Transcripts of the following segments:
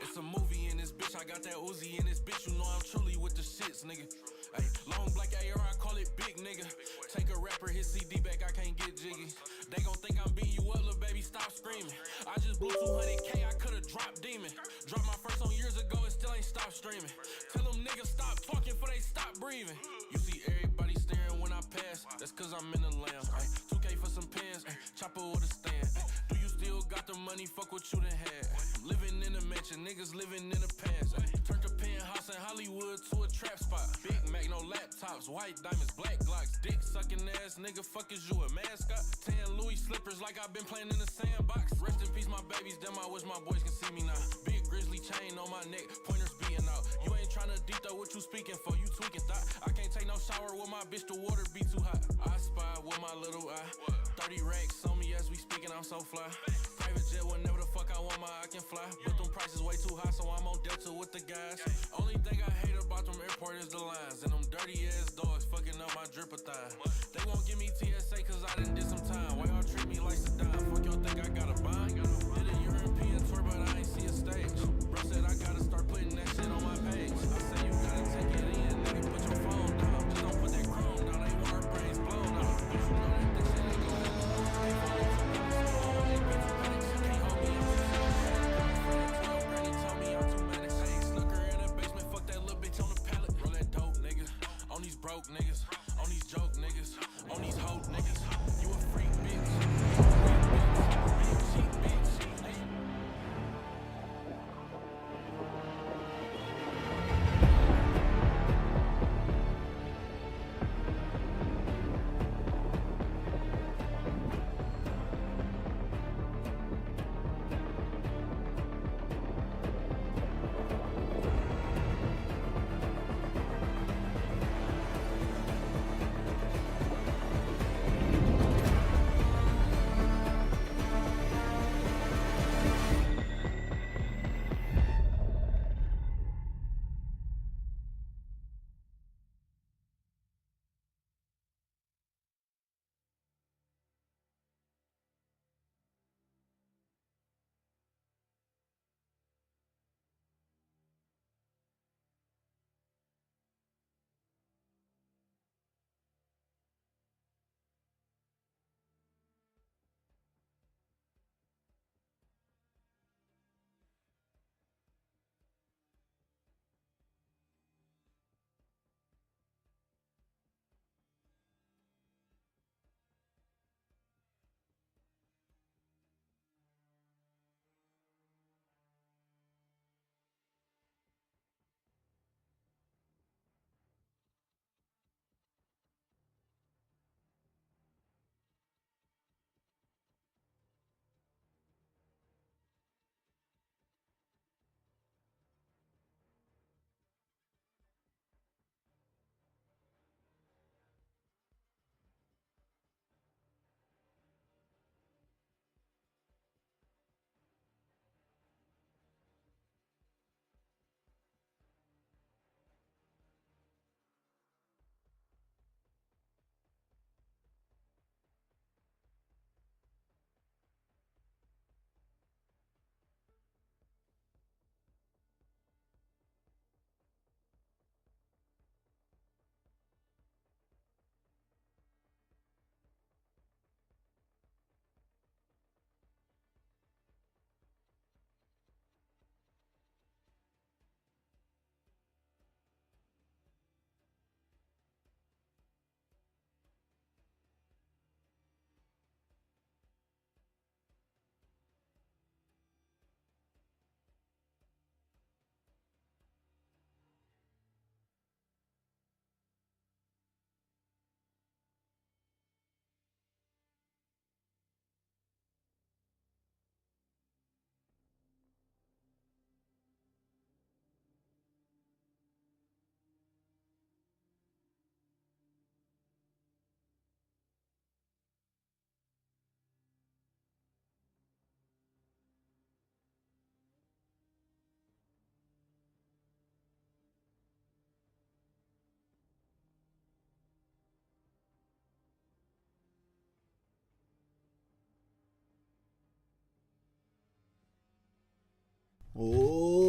It's a movie in this bitch, I got that Uzi in this bitch, you know I'm truly with the shits, nigga. Ay, long black AR, I call it big, nigga. Take a rapper, his CD back, I can't get jiggy. They gon' think I'm beating you up, little baby, stop screaming. I just blew 200K, I could've dropped Demon. Dropped my first song years ago, it still ain't stopped streaming. Tell them niggas stop talking before they stop breathing. You see everybody staring when I pass, that's cause I'm in the lamb. Ay, 2K for some pins, ay, chopper with a stand. Ay, do you still got the money, fuck what you done had? I'm living in a mansion, niggas living in the past. Turned a penthouse in Hollywood to a trap spot. Big Mac, no laptops, white diamonds, black Glocks. Dick sucking ass, nigga, fuck is you a mascot? 10 Louis slippers like I've been playing in the sandbox. Rest in peace, my babies, damn, I wish my boys can see me now. Big grizzly chain on my neck, pointers beating out. You ain't tryna deep though, what you speaking for? You tweaking thought. I can't take no shower with my bitch, the water be too hot. I spy with my little eye. 30 racks on me as we speaking, I'm so fly. Private jet, whenever the fuck I want my, I can fly. But them prices way too high, so I'm on Delta with the guys. Only thing I hate about them airport is the lines. And them dirty ass dogs fucking up my drip-a-thon. They won't give me TSA cause I done did some time. Why y'all treat me like Saddam? Fuck y'all think I got a bond? Did a European tour but I ain't see a stage. Bro said I gotta start putting that shit on my page. I say you gotta take it in, nigga, put your phone down. Just don't put that chrome down, they want our brains blown out. But you know that this shit ain't gon' happen. Can't hold me up. Granny told me I'm too manic. Hey, snooker in the basement, fuck that little bitch on the pallet. Roll that dope, nigga. On these broke niggas, on these joke niggas, on these hoe niggas. You a freak bitch, big cheap bitch.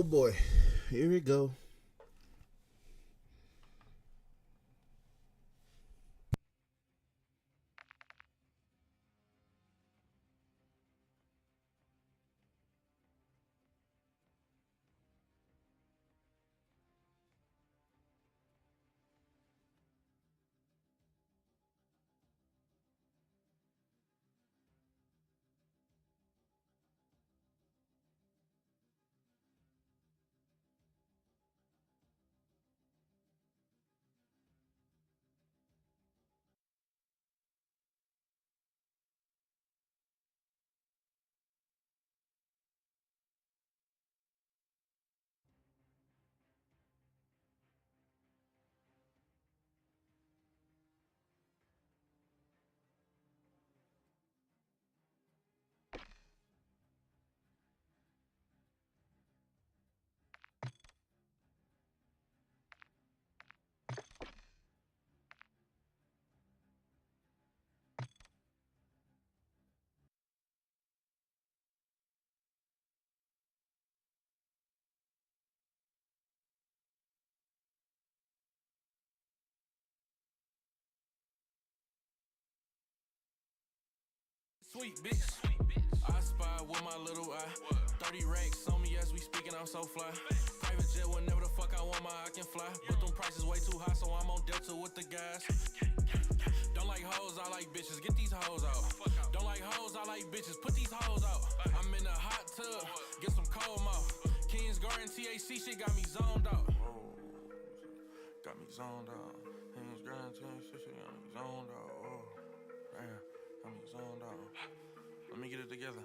boy, here we go. Sweet bitch, I spy with my little eye. 30 racks on me as we speaking, I'm so fly. Private jet, whenever the fuck I want my, I can fly. But them prices way too high, so I'm on Delta with the guys. Don't like hoes, I like bitches, get these hoes out. Don't like hoes, I like bitches, put these hoes out. I'm in a hot tub, get some cold mouth. Kings Garden THC shit got me zoned out. Got me zoned out. Kings Garden THC shit got me zoned out. Oh, damn. I'm zoned out. Let me get it together.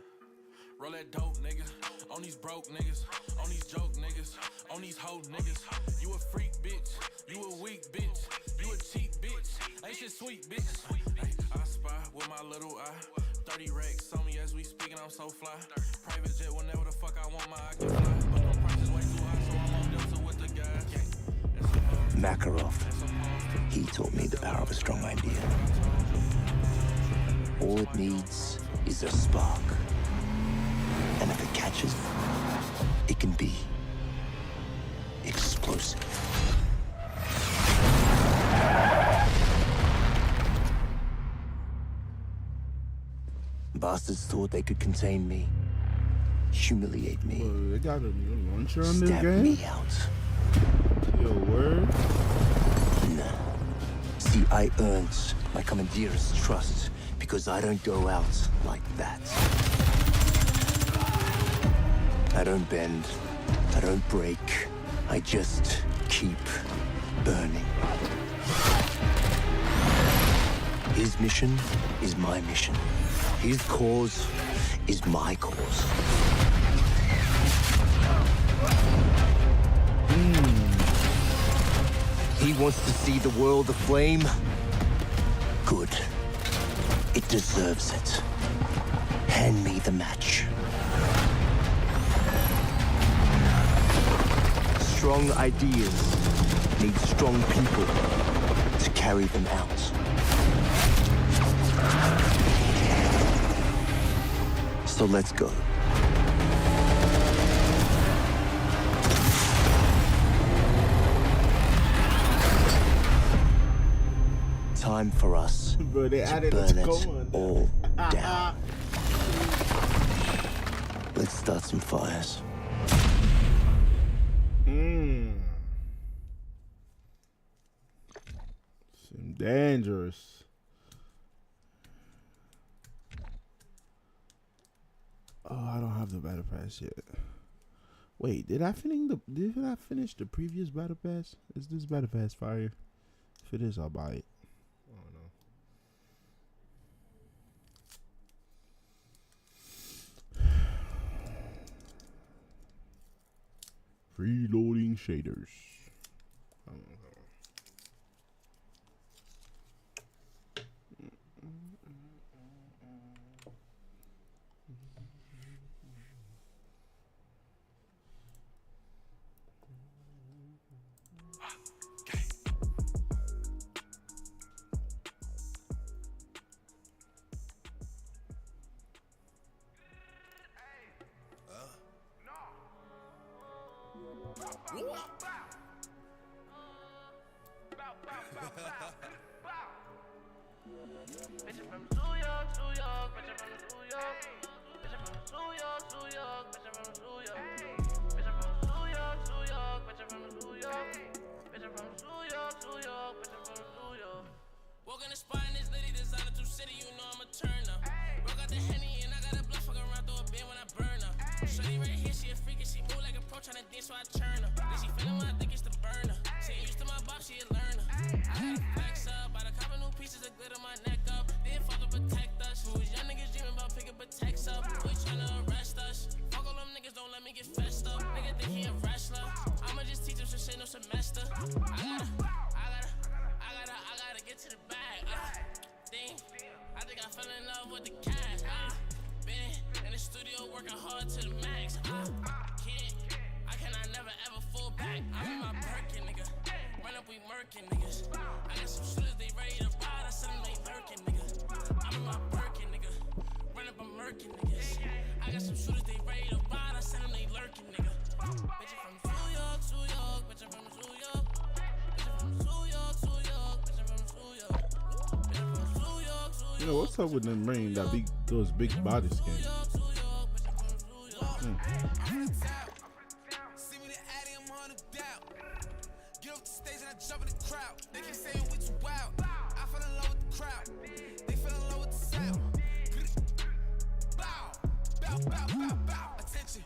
Roll that dope, nigga. On these broke niggas. On these joke niggas. On these hoe niggas. You a freak, bitch. You a weak, bitch. You a cheap, bitch. Ain't shit sweet, bitch. Ay, I spy with my little eye. 30 racks on me as we speaking, I'm so fly. Private jet, whenever the fuck I want my, I can fly. But no prices way too high, so I'm on Delta with the guys. Makarov. He taught me the power of a strong idea. All it needs is a spark. And if it catches, it can be explosive. Bastards thought they could contain me, humiliate me, They got a launcher on this stamp game? me out. Yo, word? No. See, I earned my commandeer's trust because I don't go out like that. I don't bend, I don't break, I just keep burning. His mission is my mission. His cause is my cause. He wants to see the world aflame. Good. It deserves it. Hand me the match. Strong ideas need strong people to carry them out. So let's go. Time for us Bro, they to added burn a it going. all down. Let's start some fires. Some dangerous. Oh, I don't have the battle pass yet. Wait, did I finish the previous battle pass? Is this battle pass fire? If it is, I'll buy it. I don't know. Reloading shaders. Bitch from New York, New York, bitch from New York. Bitch from New York, New York, bitch from New York. Bitch from New York, New York, bitch from New York. Bitch from New York, New York, bitch from New York. Walk in the spot in this litty designer through city, you know I'm a turner. Broke out the Henny and I got a blood fuck around through a bin when I burn her. Shorty right here, she a freak and she move like a pro tryna dance, so I turn her. Then she feelin' when I think it's the burner. She ain't used to my bop, she a learner. I gotta flex up, by the couple new pieces of glitter my neck up. Then fuck to protect us. We was young niggas dreaming about picking protects up. We tryna arrest us. Fuck all them niggas, don't let me get fessed up. Nigga think he a wrestler. I'ma just teach him some shit, no semester. I gotta get to the bag. I think I fell in love with the cash. Been in the studio working hard to the max. I cannot never ever fall back. I'm in my Birkin, nigga. Run up, we murkin', niggas. I got some shooters, they ready to ride. I said them they lurking, nigga. I'm in my Birkin, nigga. Run up, I'm murkin', niggas. I got some shooters, they ready to ride. I said them they lurking, nigga. Bitch from New York, New York, bitch from New York. Bitch from New York, New York, bitch from New York. Bitch from New York, New York. You know what's up with them rain? That big, those big body skins. See me the Addy, I'm on the doubt. Get off the stage and I jump in the crowd. They keep saying we too wild. I fell in love with the crowd. They fell in love with the sound. Bow, bow, bow, bow, bow. Attention,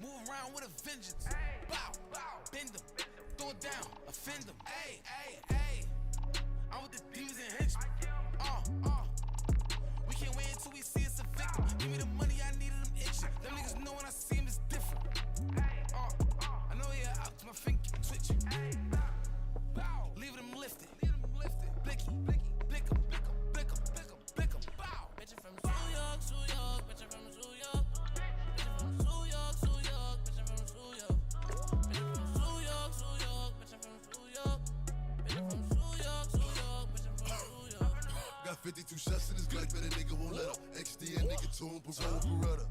move around with a vengeance. Bow, bow, bend them, throw it down, offend them. Ay, ay, ay. I'm with the demons and henchmen. We can't wait until we see us a victim. Give me the money, I needed them itching. Them niggas know when I see them it's different. I know you're out, my finger keep twitching. Leave them lifted. Blicky, blick 'em, blick 'em, blick 'em, blick 'em, blick 'em. Bow. Bitch from New York, New York, bitch from New York. Bitch from New York, New York, bitch from New York. Bitch from New York, New York, bitch from New York. Bitch from New York, New York, bitch from New York. Got 52 shots in his Glock, but a nigga won't let him. XD and nigga to him, parole Beretta.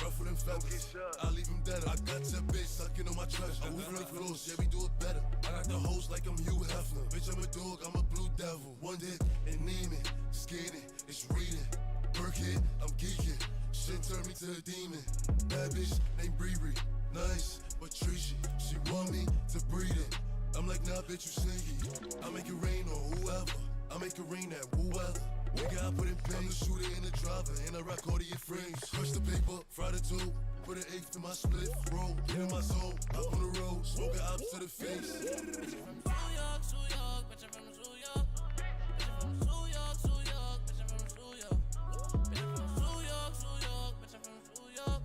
Rougher than feathers, I leave him dead. I got that bitch sucking on my treasure. I'm moving the floors, yeah, we do it better. I got the hoes like I'm Hugh Hefner. Bitch, I'm a dog, I'm a blue devil. One dick, anemic, skinny, it's reading. Burkhead, I'm geeking. Shit turned me to a demon. Bad bitch named Bree. Nice, but treachy. She want me to breed it. I'm like, nah, bitch, you sneaky. I make it rain on whoever. I make it rain at whoever. Nigga, I put in pain. I'm the shooter in the driver, and I rock all of your frames. Crush the paper, fry the two. Put an eighth to my split, roll. Get in my zone, up on the road. Smoke it up to the face. Bitch from New York, New York, bitch from New York. Bitch from New York, New York, bitch from New York. Bitch from New York, New York, bitch from New York.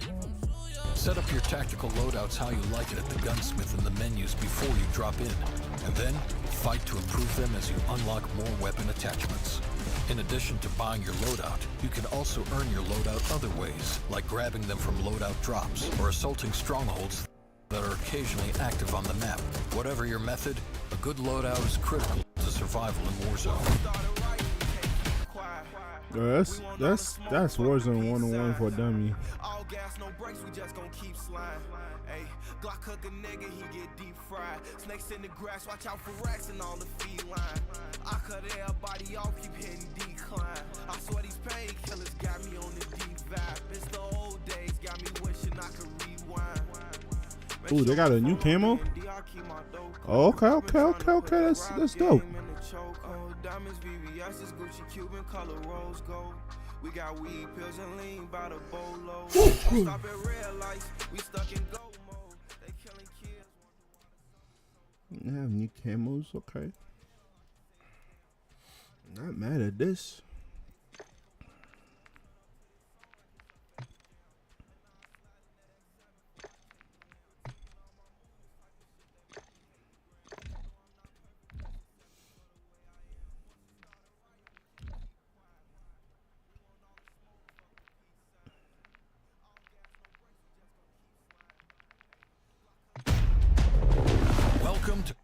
Bitch from New York. Set up your tactical loadouts how you like it at the gunsmith in the menus before you drop in. And then, fight to improve them as you unlock more weapon attachments. In addition to buying your loadout, you can also earn your loadout other ways, like grabbing them from loadout drops or assaulting strongholds that are occasionally active on the map. Whatever your method, a good loadout is critical to survival in Warzone. That's Warzone 101 for dummy. All gas, no brakes, we just gon' keep sliding. Ayy, Glock cook a nigga, he get deep fried. Snakes in the grass, watch out for rats and all the feline. I cut everybody off, keep hitting decline. I swear these painkillers got me on the deep vibe. It's the old days, got me wishing I could rewind. Ooh, they got a new camo? Oh, okay. That's dope. Diamonds, VVS, Gucci, Cuban color, rose gold. We got weed pills and lean by the bolo. Stop at red lights, we stuck in go mode. They killing kids. They have new camos, okay. Not mad at this. Welcome to...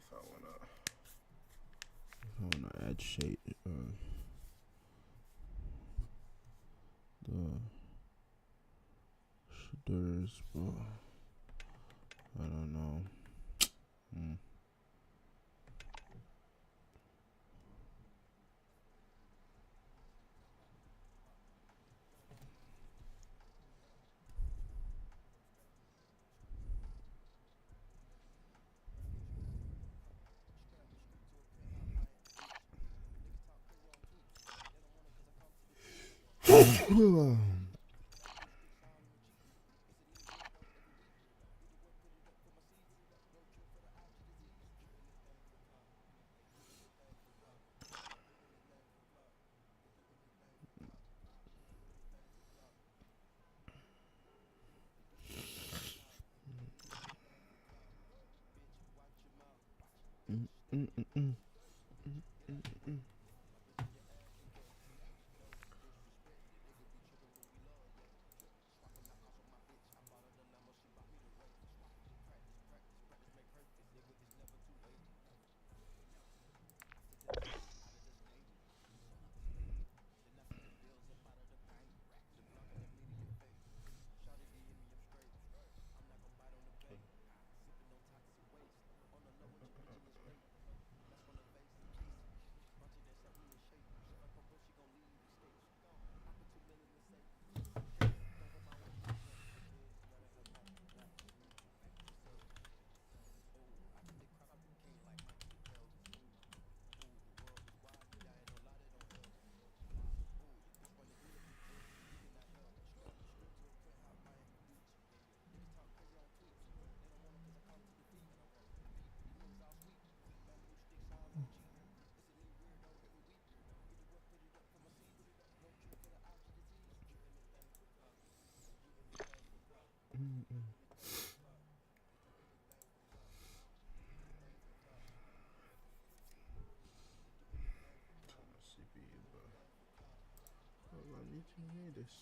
if I wanna add shade, the shaders, but I don't know. I need to hear this.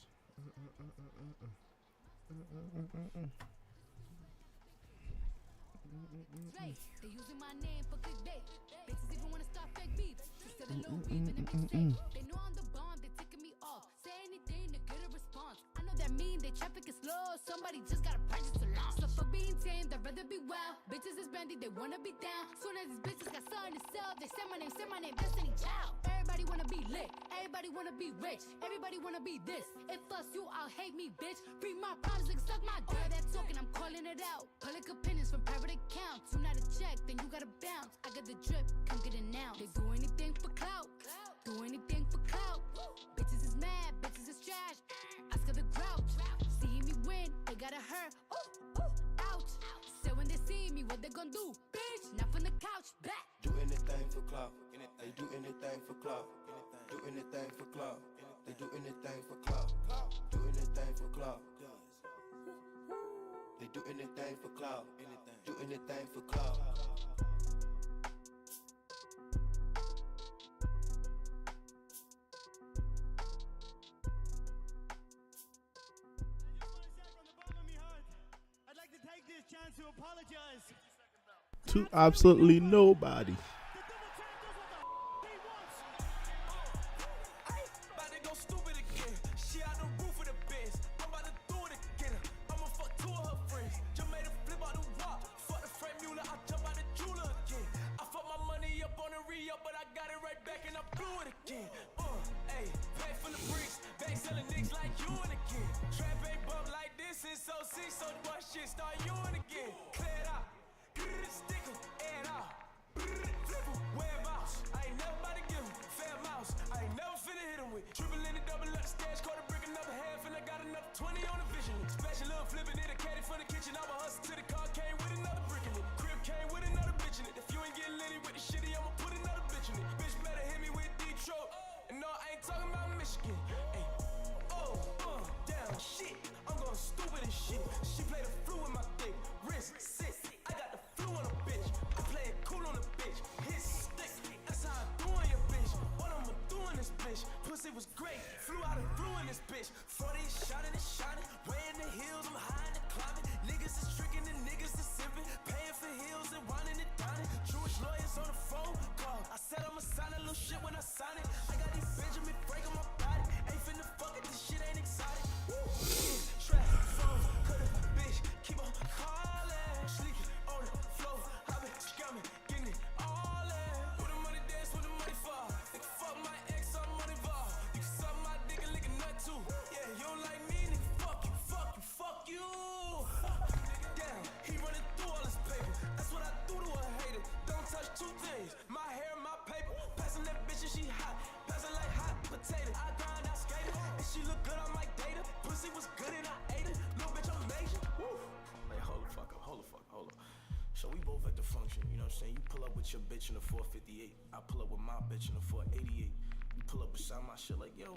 They using my name for clickbait. Bitches even wanna start fake beef. Instead of little beef in the mixtape. They know I'm the bomb, they ticking me off. Say anything to get a response. I know that mean they traffic is slow. Somebody just gotta purchase a launch. So for being tame, they'd rather be wild. Bitches is brandy, they wanna be down. Soon as these bitches got something to sell, they say my name, Destiny Child. Everybody wanna be lit, everybody wanna be rich, everybody wanna be this. If us you, I'll hate me, bitch. Bring my problems, like suck my dick. All that talking, I'm calling it out. Public opinions from private accounts. You not a check, then you gotta bounce. I got the drip, come get it now. They do anything for clout, do anything for clout. Bitches is mad, bitches is trash. Oscar the grouch, see me win, they gotta hurt. Ooh, ooh, ouch. So when they see me, what they gonna do? Bitch, not from the couch, back. Do anything for clout. They do anything for clout. Do anything for clout. They do anything for clout. Do anything for clout. They do anything for clout. Do anything for clout. I'd like to take this chance to apologize To absolutely nobody. About to go stupid again. She out the roof of the Benz. I'm about to do it again. I'ma fuck two of her friends. Just made a flip out the walk. Fuck the Frank Mueller. I jump out the jeweler again. I fuck my money up on the re-up, but I got it right back and I blew it again. Ayy, back from the bricks. Back selling niggas like you and again. Trap ain't bump like this since 06, so the boy shit start you and again. Clear it out. Stick 'em, air it out. Flip 'em, wear 'em out. I ain't never about to give 'em fair mouse. I ain't never finna hit 'em with triple in the double up the stash, quarter brick another half, and I got another 20 on the vision. Special little flipping it, a caddy from the kitchen. I'ma hustle to the car, came with another brick in it. Crib came with another bitch in it. If you ain't getting litty with the shitty, I'ma put another bitch in it. Bitch better hit me with Detroit. And no, I ain't talking about Michigan. Ay, damn, shit. I'm going stupid as shit. She played the flu with my dick. Wrist, sit. I got the flu on a bitch. I play it cool on a bitch. Hit stick. That's how I do on your bitch. What I'ma do in this bitch? Pussy was great. Flew out and flew in this bitch. 40 shining and shining. Way in the hills, I'm high and climbing. Niggas is tricking and niggas is sipping. Paying for heels and whining and dining. Jewish you pull up with your bitch in a 458. I pull up with my bitch in a 488. You pull up beside my shit like, yo,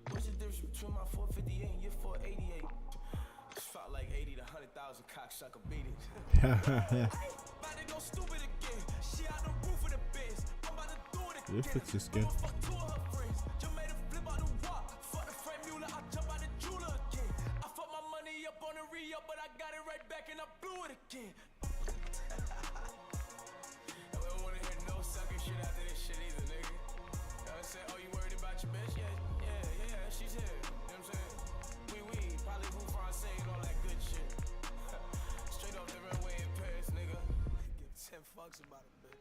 what's the difference between my 458 and your 488? It felt like 80 to 100,000 cocksucker beat it. About to go stupid again. She out the roof of the biz. I'm about to do it again. You fix your skin. Fuck two of her friends. Just made a flip out the walk. Fuck the frame mule. I jump out the jeweler again. I fucked my money up on the re-up, but I got it right back and I blew it again. And we don't wanna hear no sucker shit after this shit either, nigga. You know what I'm saying? Oh, you worried about your bitch? Yeah, she's here. You know what I'm saying? We, probably who Francais and all that good shit. Straight off the runway in Paris, nigga. Give 10 fucks about it, bitch.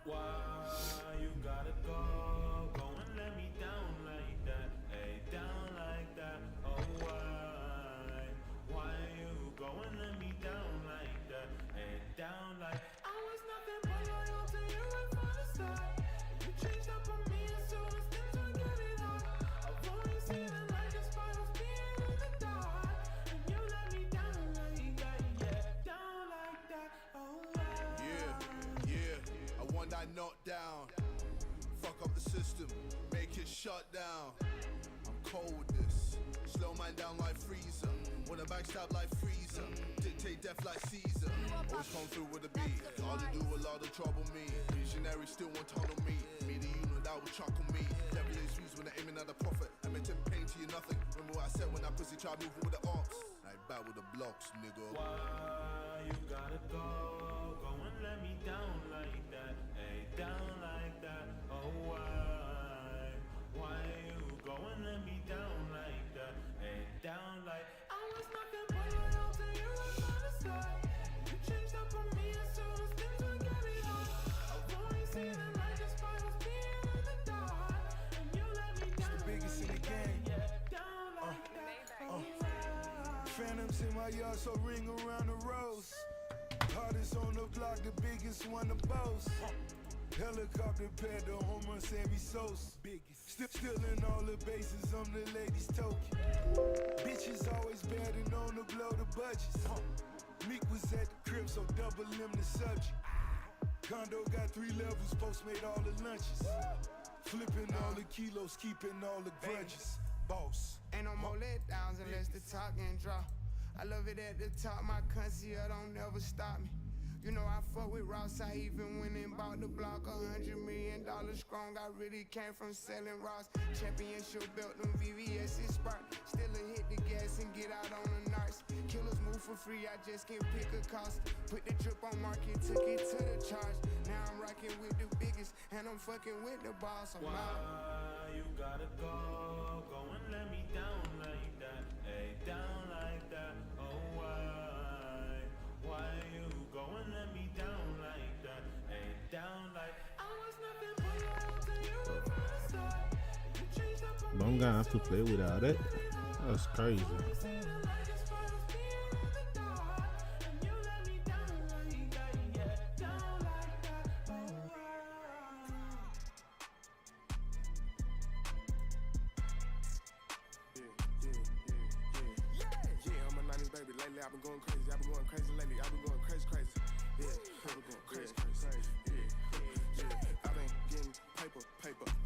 Why you gotta go? Go and let me down like that. Hey, down like that. Oh, why? Why you go and let me down like that? Hey, down like I was nothing but loyal to you right from the start. You changed up on me as soon as things were getting hot. I've always seen the light despite us being in the dark. And you let me down like that. Yeah, down like that. Oh, why? Yeah, I want that knockdown. Fuck up the system, make it shut down. I'm cold with this. Slow man down like Freezer. Wanna backstab like Freezer. Dictate death like Caesar. Always come through with a beat. All to do a lot of trouble me. Visionary still want tunnel me. Me the unit that will chuckle me. Devilish views when they're aiming at the prophet. I meant to pain to you nothing. Remember what I said when that pussy tried moving with the arms. I bat with the blocks, nigga. Why you gotta go? Go and let me down like that. Hey, down like that. Oh, why? Why you go and let me down like that? Hey, down like I was nothing but loyal to you from the start. You changed up on me as soon as things were getting hot. I've always seen the light despite us being in the dark. And you let me down. It's the biggest in the game. Down like that. Oh, Phantoms in my yard, so ring around the rose. Hardest on the block, the biggest one to boast. Helicopter pad, the home run Sammy Sosa. Still in all the bases, I'm the ladies' token. Bitches always bad and known to blow the budgets. Meek was at the crib, so double him the subject. Condo got 3 levels, post made all the lunches. Flipping all the kilos, keeping all the grudges. Boss. Ain't no more letdowns unless the top can drop. I love it at the top, my concierge don't never stop me. You know I fuck with Ross, I even went and bought the block. $100 million strong, I really came from selling Ross. Championship belt, them VVS is spark. Still a hit the gas and get out on the narcs. Killers move for free, I just can't pick a cost. Put the drip on market, took it to the charge. Now I'm rocking with the biggest, and I'm fucking with the boss. I'm out. Why you gotta go? Go and let me down like that. Hey, down like that. Oh, why? Why you go and let me down like that? Hey, down like I was nothing but loyal to you from the start. You changed up on But I'm gonna have to play without it. That's crazy. I've been going crazy lately. I've been going crazy. Yeah, I've been going crazy. Yeah. I've been getting paper,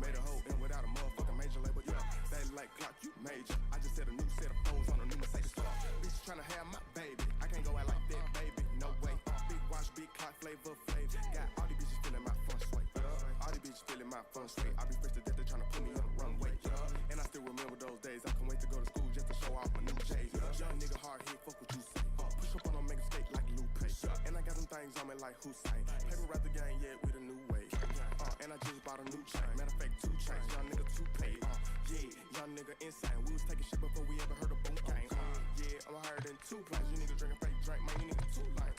made a hole in without a motherfucking major label. Yeah, they like clock, you major. I just set a new set of foes on a new Mercedes car. Bitch tryna have my baby. I can't go out like that, baby. No way. Big watch, big clock, flavor. Got all these bitches feeling my fun sway. All these bitches feeling my fun sway. I be fresh to death, they tryna put me on the runway. And I still remember those days. I can't wait to go to school just to show off my new J's. Young nigga hard hit, fuck what you say. Push up on them, make a skate like Lupe. And I got some things on me like Hussein. Paper rap the game, yeah, with a new way. And I just bought a new chain. Matter of fact, 2 chains. Young nigga 2 paid. Yeah, young nigga insane. We was taking shit before we ever heard a boom gang. Yeah, I'm higher than 2 planes. You niggas drinking fake drink, man. You niggas 2 lines.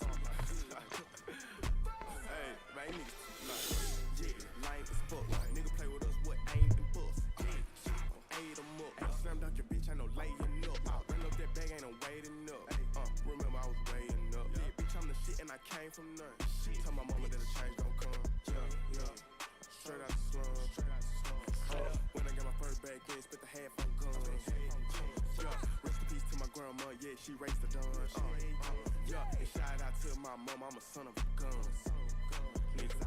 Hey, man, you niggas 2 lines. Yeah, lame as fuck. Nigga play with us, what ain't and bust. Yeah, ate them up. Hey, slam dunk your bitch, ain't no laying up. Run up that bag, ain't no waiting up. Remember I was weighing up. Yeah, bitch, I'm the shit and I came from none. Tell my mama that the change gon' come. Yeah. Straight out the slum. When I got my first bag in, spent the half on guns. Yeah, rest in peace to my grandma, yeah, she raised the dawn. Yeah, and shout out to my mom, I'm a son of a gun. Niggas,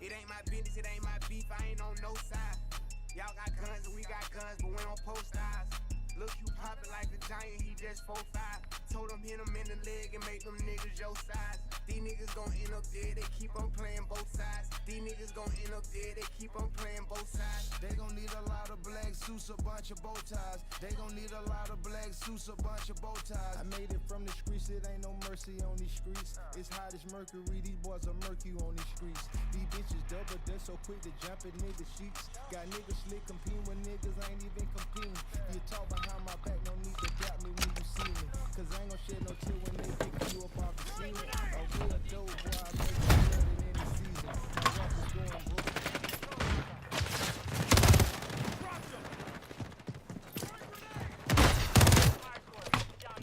It ain't my business, it ain't my beef, I ain't on no side. Y'all got guns and we got guns, but we don't post eyes. Look, you poppin' like a giant, he just 4'5". Told him hit him in the leg and make them niggas your size. These niggas gon' end up dead, they keep on playing both sides. These niggas gon' end up dead, they keep on playing both sides. they gon' need a lot of black suits, a bunch of bow ties. They gon' need a lot of black suits, a bunch of bow ties. I made it from the streets, it ain't no mercy on these streets. It's hot as mercury, these boys are murky on these streets. These bitches double, they're so quick to jump at niggas' sheets. Got niggas slick competing when niggas ain't even competing. You talk behind my back, no need to doubt me when you see me. Cause I ain't gon' shed no tear when they pick you up off the scene. A real dope boy, I make you better than any season. My rappers going broke.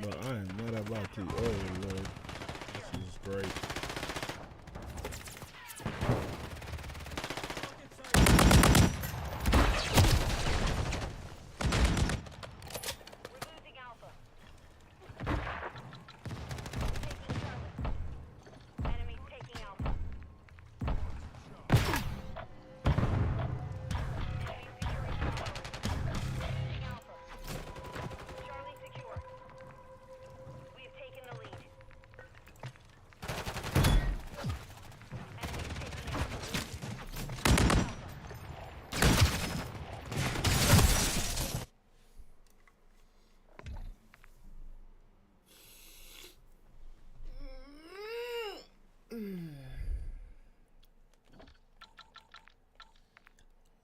But I am not about to. Oh Lord, this is great.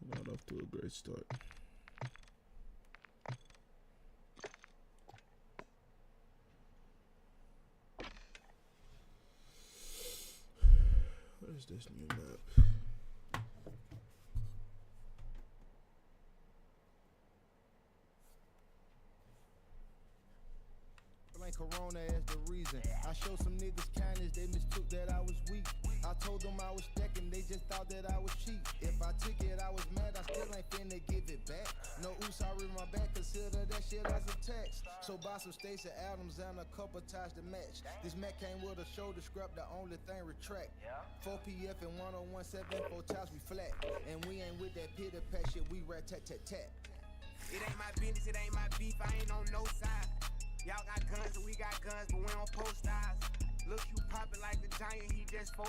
Not off to a great start. What is this new map? Corona as the reason. I showed some niggas kindness, they mistook that I was weak. I told them I was stacking, they just thought that I was cheap. If I took it, I was mad, I still ain't finna give it back. No oops, I read my back, consider that shit as a tax. So buy some Stacey Adams and a couple ties to match. This Mac came with a shoulder scrap, the only thing retract. 4 PF and 101.7, 4 times we flat. And we ain't with that pity pack shit, we rat tat tat tat. It ain't my business, it ain't my beef, I ain't on no side. Y'all got guns and we got guns, but we don't post eyes. Look, you poppin' like a giant, he just 4'5".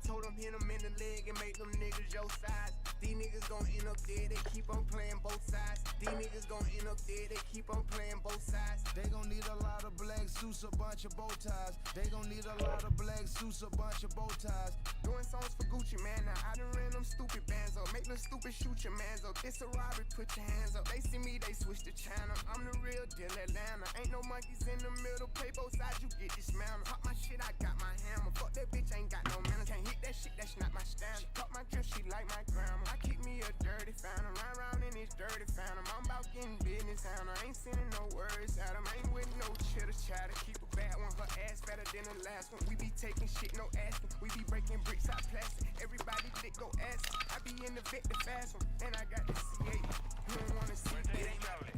Told him hit him in the leg and make them niggas your size. These niggas gon' end up dead, they keep on playing both sides. These niggas gon' end up dead, they keep on playing both sides. They gon' need a lot of black suits, a bunch of bow ties. They gon' need a lot of black suits, a bunch of bow ties. Doing songs for Gucci, man, now I done ran them stupid bands up. Make them stupid shoot your mans up. It's a robbery, put your hands up. They see me, they switch the channel. I'm the real deal Atlanta. Ain't no monkeys in the middle, play both sides, you get dismantled. Pop my shit, I got my hammer. Fuck that bitch, ain't got no manners. Can't hit that shit, that's not my standard. Fuck my drip, she like my grandma. I keep me a dirty phantom, ride around in this dirty phantom. I'm about getting business out. I ain't sending no words at him. Ain't with no chitter chatter. Keep a bad one, her ass fatter than the last one. We be taking shit, no asking. We be breaking bricks out plastic. Everybody dick go ask. I be in the vet, the fast one, and I got the C8. You don't wanna see it, ain't got it.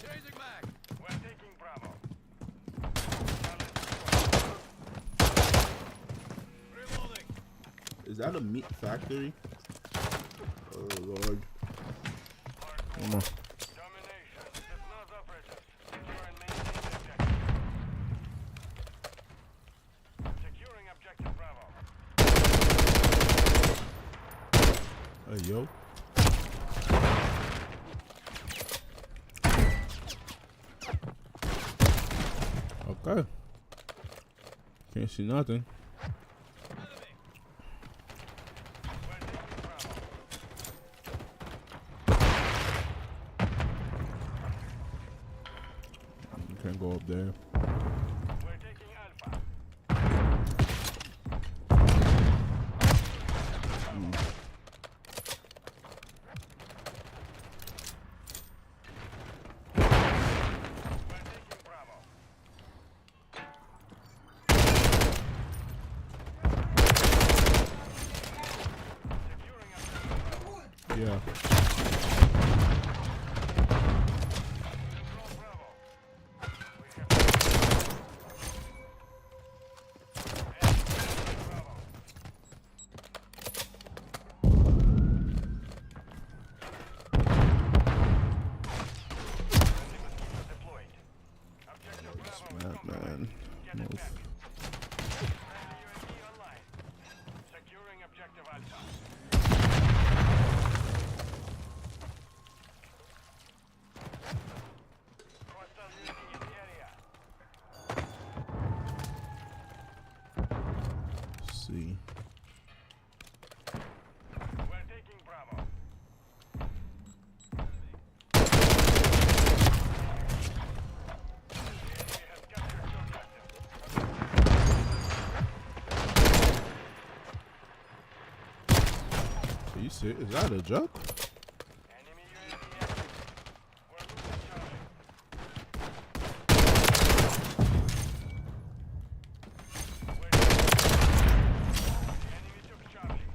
Changing back. We're taking Bravo. Reloading. Is that a meat factory? Oh Lord. Come on. Domination. Hypnose operators. Secure and maintain objective. Securing objective Bravo. Hey yo. Okay. Can't see nothing. You can't go up there. We're taking Alpha. Yeah. Snap, man. Move. Securing objective Alpha. Hostile UAV in the area. Let's see. We're taking Bravo. Are you serious? Is that a joke? Enemy UAV active. We're losing Charlie. We're the enemy took Charlie.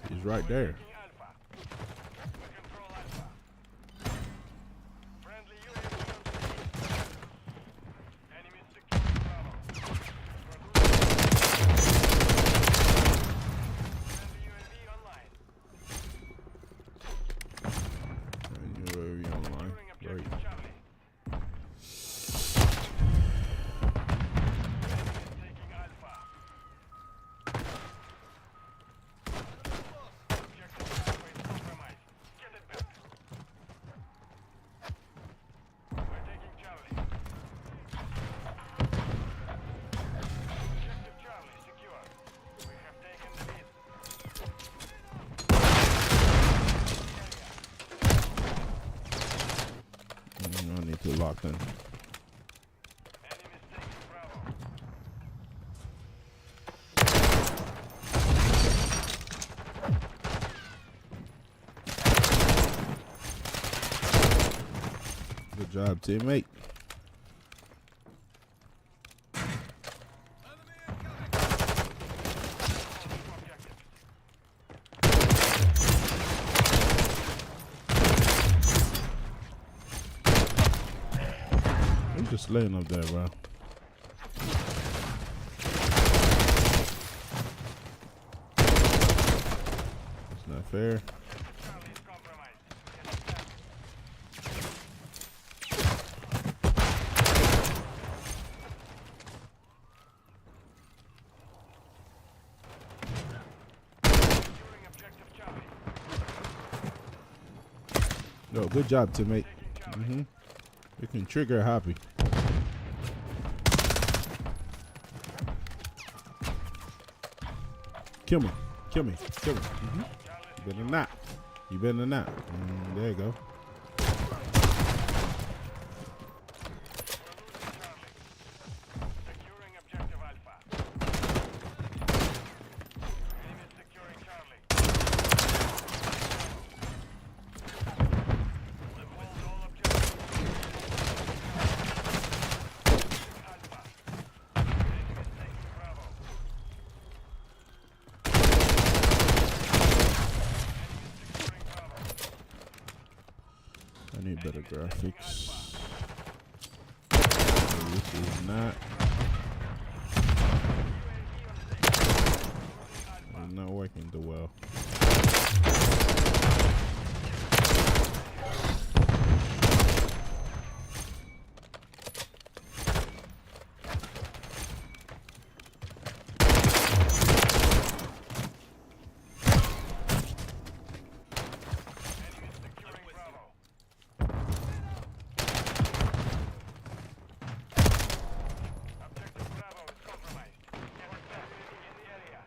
He's right there. Taking Alpha. We control Alpha. Friendly UAV on scene. Enemy securing Bravo. We're losing. Friendly UAV online. And you're already online. Securing Great. objective Charlie. Taking Alpha. Objective Bravo is compromised. Get it back. We're taking Charlie. Objective Charlie secure. We have taken the lead. I need to lock in. Enemies taking Bravo. Good job, teammate. I'm just laying up there, bro. It's not fair. Charlie is compromised. Get it back. Securing objective Charlie. Yo, good job, teammate. Taking Charlie. You can trigger happy. Kill me. Kill me. Kill me. You better not. You better not. There you go. Securing objective Alpha. Enemy securing Charlie. We've held all objectives. Alpha. Enemy taking Bravo. Enemy securing Bravo. I need better graphics. This is not. It's not working too well. Enemy securing Bravo. Objective Bravo is compromised. Get it back. In the area.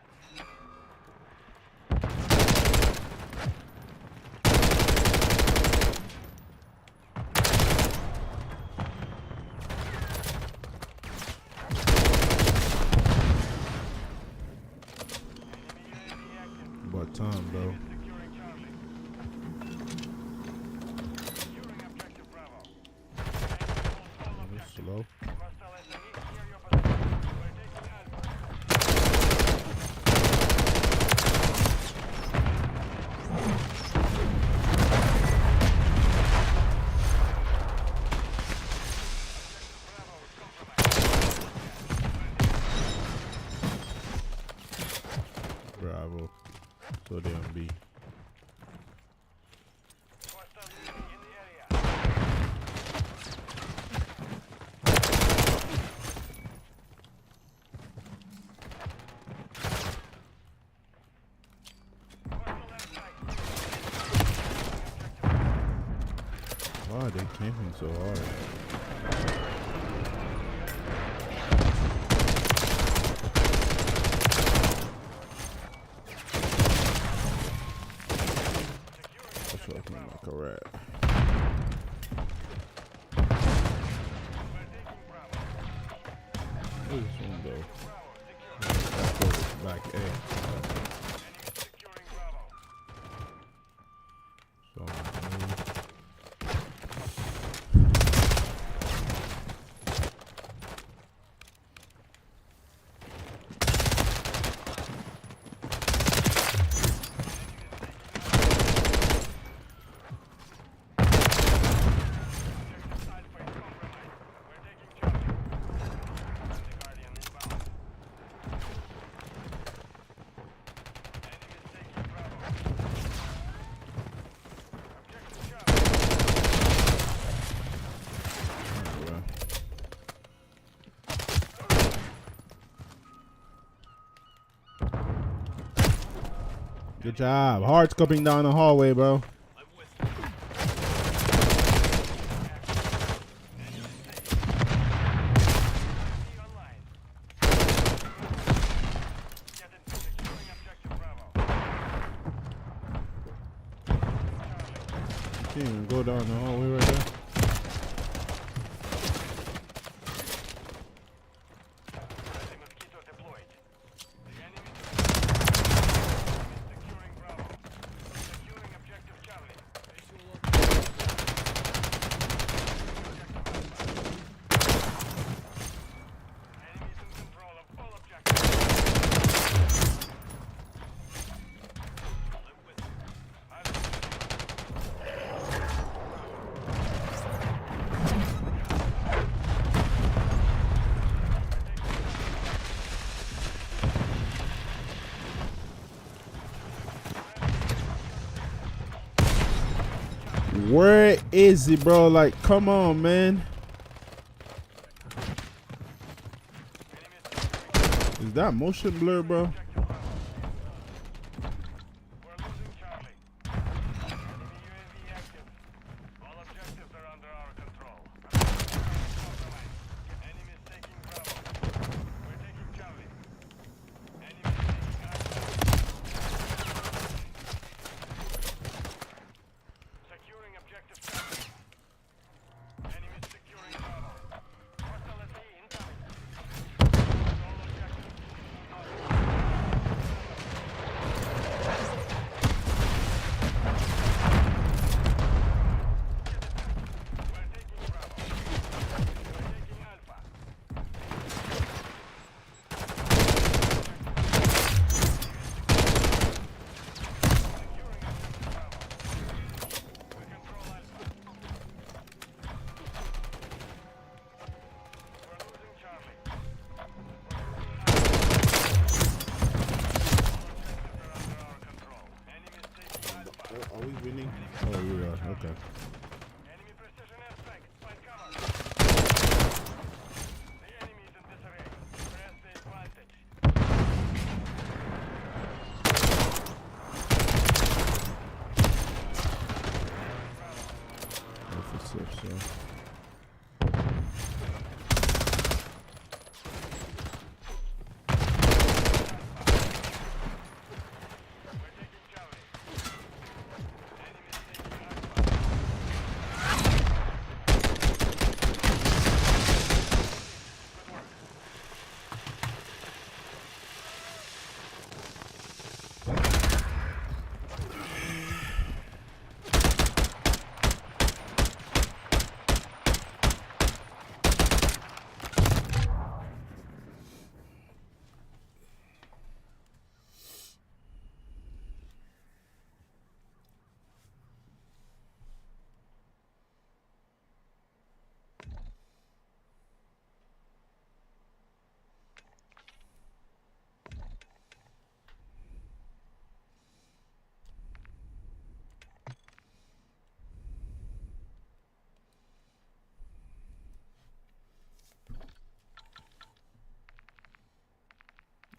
Why are they camping so hard? That's looking like a rat. Where's this one go? Back A. So, good job. Hard scoping down the hallway, bro. Can't even go down the hallway right there. Where is he, bro? Like, come on, man. Is that motion blur, bro? Are we winning? Oh, we are. Okay. Enemy precision airstrike. Find cover. The enemy is in disarray. Press the advantage.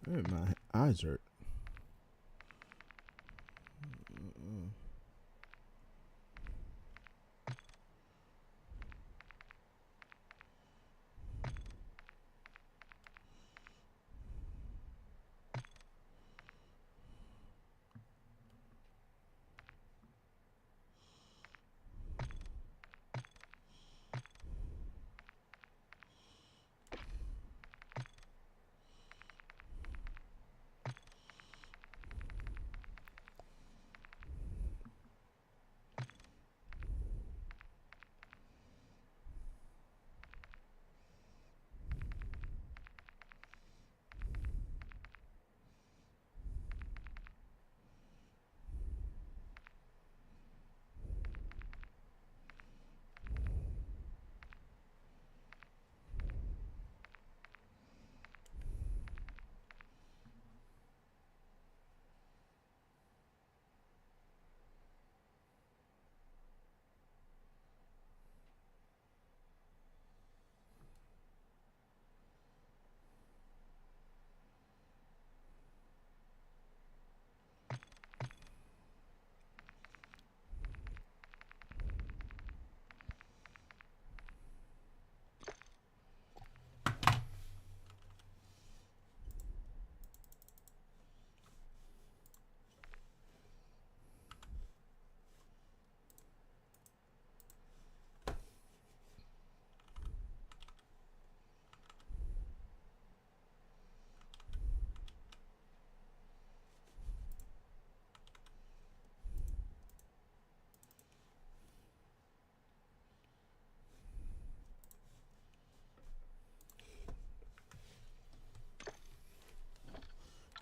Hey, my eyes hurt.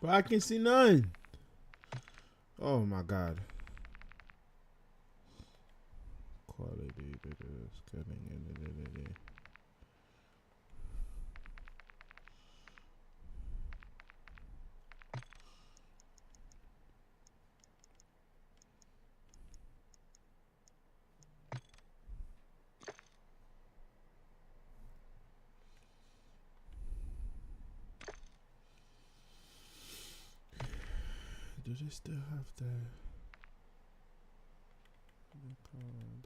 But I can see none. Oh my god. Quality scanning in. Do they still have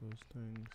those things?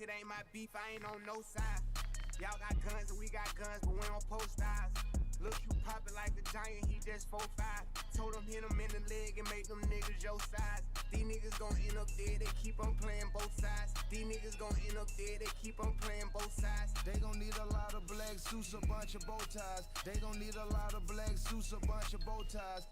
It ain't my beef, I ain't on no side. Y'all got guns and we got guns, but we don't post styles. Look, you poppin' like a giant, he just 4'5". Told him hit him in the leg and make them niggas your size. These niggas gon' end up dead, they keep on playing both sides. These niggas gon' end up dead, they keep on playing both sides. They gon' need a lot of black suits, a bunch of bow ties. They gon' need a lot of black suits, a bunch of bow ties.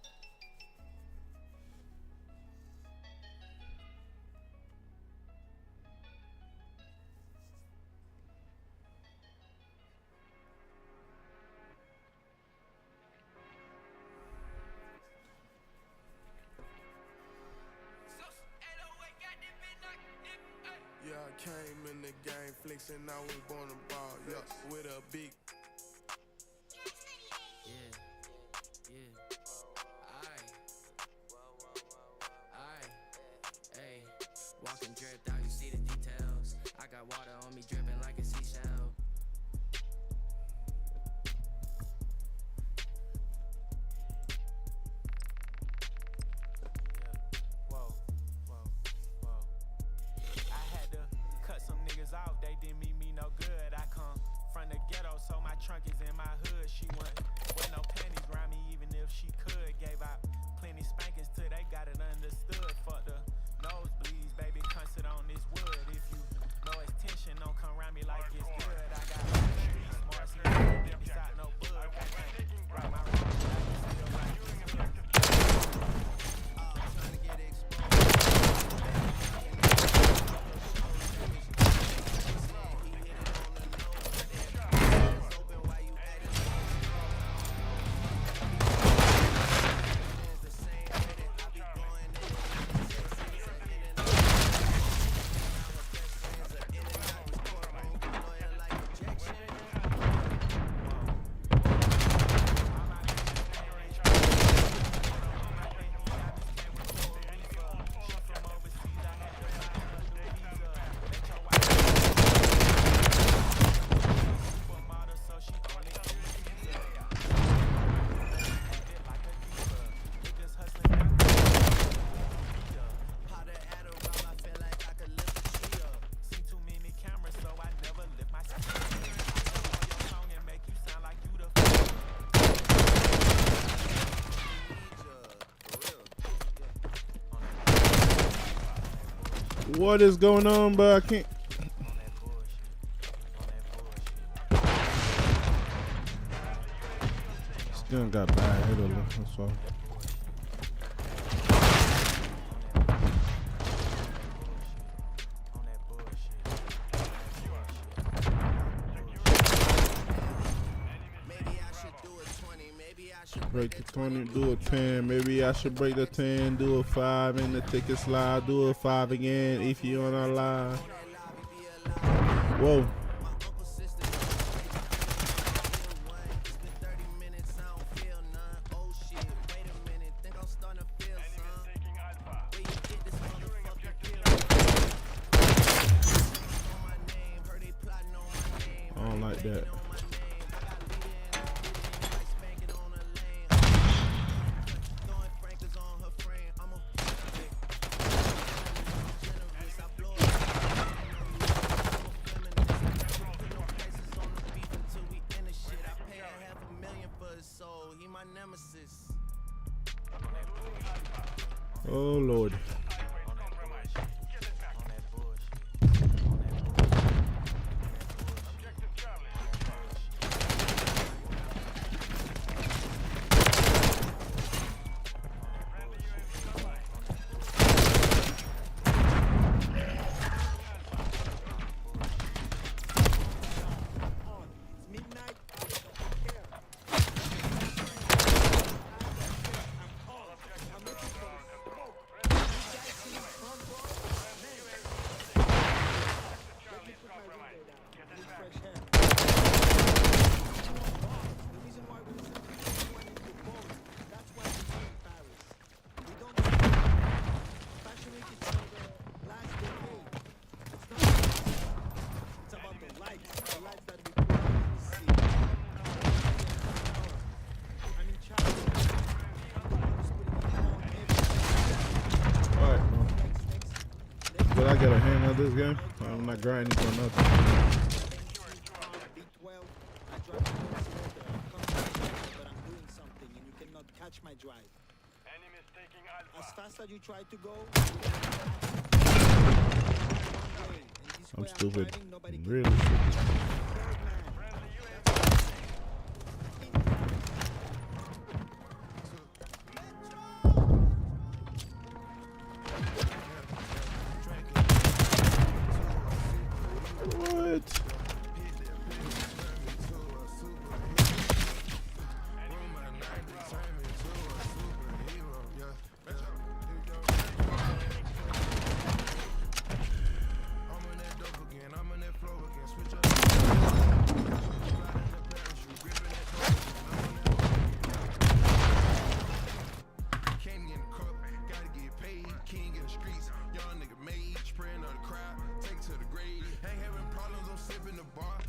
Yeah, I came in the game flexing, I was born to ball, yeah, with a big. Yeah. Hey, walking dripped out, you see the details. I got water on me dripping like a seashell. Out, they didn't mean me no good. I come from the ghetto, so my trunk is in my hood. She went with no panties around me, even if she could. Gave out plenty spankings till they got it understood. Fuck the nosebleeds, baby, come sit on this wood. If you know it's tension, don't come around me like it's good. I got street smart, sneakers, inside no bug. Right, my wrong, trying to get What is going on, but I can't. Still got bad head on. That's all. Break the 20, do a 10. Maybe I should break the 10, do a 5 in the ticket slide, do a 5 again if you on our live. Whoa. I don't like that. He my nemesis. Oh Lord. Did I get a hand of this game? I'm not grinding for nothing. Catch my drive. As fast as you try to go, I'm stupid. I'm really stupid. What?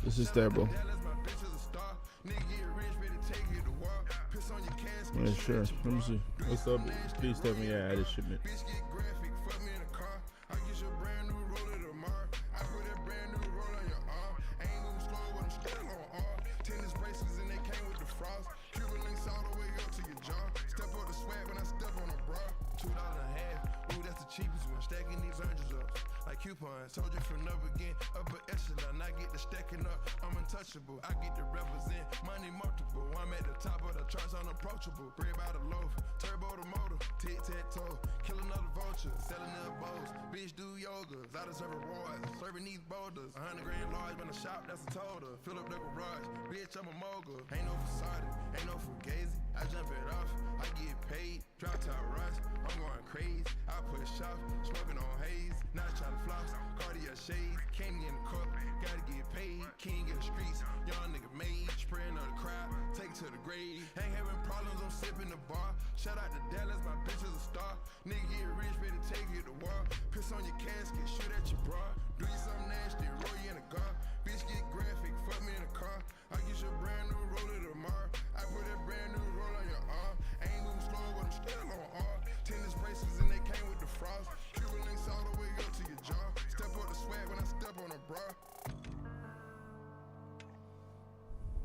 This is there, bro. Yeah, sure. Let me see. What's up? Please tell me I added shipment. Coupons, told you from the beginning, upper echelon, I get the stacking up, I'm untouchable, I get to represent, money multiple, I'm at the top of the charts, unapproachable, bread by the loaf, turbo the motor, tic-tac-toe, kill another vulture, selling their bows, bitch do yoga, I deserve rewards, serving these boulders, 100 grand large, when I shop, that's a total, fill up the garage, bitch, I'm a mogul, ain't no facade, ain't no fugazi, I jump it off, I get paid, drop top rush, I'm going crazy, I push off, smoking on haze, not trying to floss, Cartier shades, candy in the cup, gotta get paid, king in the streets, young nigga made, spraying on the crowd, take to the grave, ain't having problems, I'm sipping the bar, shout out to Dallas, my bitch is a star, nigga get rich, ready to take you to war, piss on your casket, shoot at your bra, do you something nasty, roll you in a car, bitch get graphic, fuck me in a car, I get you a brand new roller tomorrow, I put that brand new roll on your arm, ain't moving slow, but I'm still on arm, tennis bracelets and they came with the frost, Cuban links all the way up to your jaw, step up the swag when I step on a bra.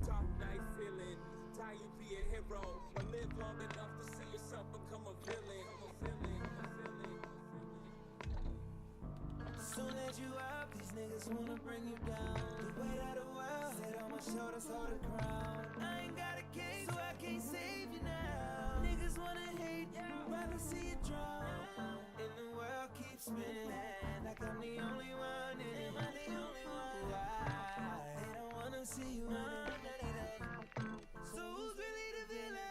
Top night feeling, tie you be a hero, but live long enough to see yourself become a villain. Soon as you up, these niggas wanna bring you down. The weight of the world, sit on my shoulders, hold the crown. I ain't got a case, so I can't save you now. Niggas wanna hate, rather see you drown. And the world keeps spinning, like I'm the only one in it. Am I the only one? Why? They don't wanna see you win. So who's really the villain?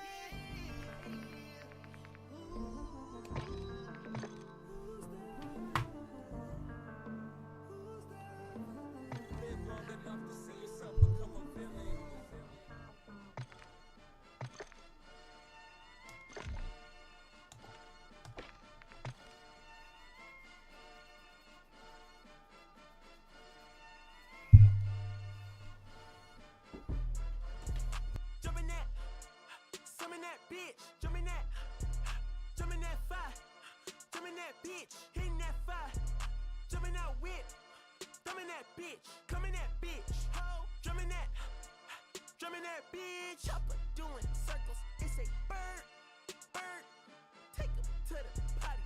Bitch, jump in that fire, jump in that bitch, hitting that fire, jump in that whip, thumb in that bitch, come in that bitch, ho, drum in that bitch, chopper doing circles, it's a bird, take him to the potty,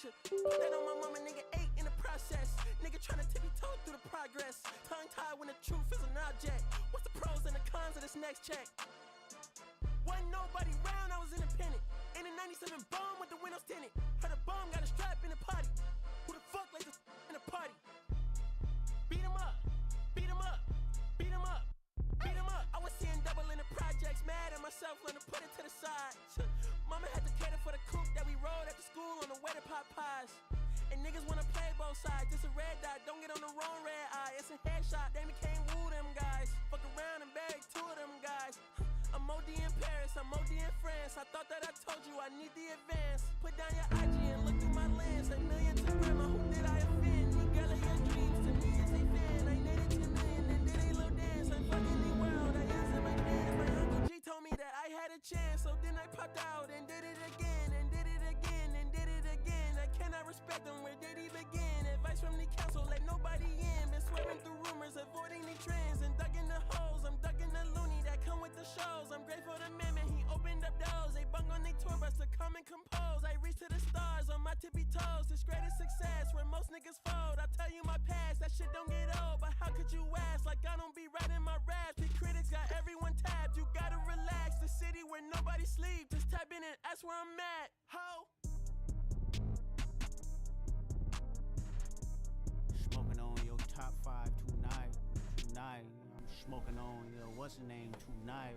you. Put that on my mama, nigga, 8 in the process. Nigga tryna tippy-toe through the progress. Tongue-tied when the truth is an object. What's the pros and the cons of this next check? Wasn't nobody round, I was independent. In a 97 bomb with the windows tinted. Heard a bomb got a strap in the potty. Who the fuck lays a in the party? Beat him up, beat him up, beat him up, beat him up. I was seeing double in the projects, mad at myself, learn to put it to the side. Mama had to cater for the coupe that we rode after school on the way to pot pies. And niggas wanna play both sides. This a red dot, don't get on the wrong red eye. It's a headshot, they can't woo them guys. Fuck around and bag 2 of them guys. I'm OD in Paris, I'm OD in France. I thought that I told you I need the advance. Put down your IG and look through my lens. A million to grandma, who did I offend? The girl of your dreams, to me is a fan. I netted 10 million and did a little dance. I'm fucking the world, I answer my pants. My Uncle G told me that I had a chance. So then I popped out and did it again, and did it again, and did it again. I cannot respect them, where did he begin? Advice from the council, let nobody in. Been swerving through rumors, avoiding the trends. And ducking the holes, I'm ducking the loony that come with the shows. I'm grateful to man, he opened up doors. They bung on their tour bus to come and compose. I reach to the stars on my tippy toes. This greatest success where most niggas fold. I tell you my past, that shit don't get old. But how could you ask? Like I don't be writing my raps. The critics got everyone tapped. You gotta relax. The city where nobody sleeps. Just tap in and that's where I'm at. Ho! Smoking on your top 5 tonight. I'm smoking on your what's the name tonight.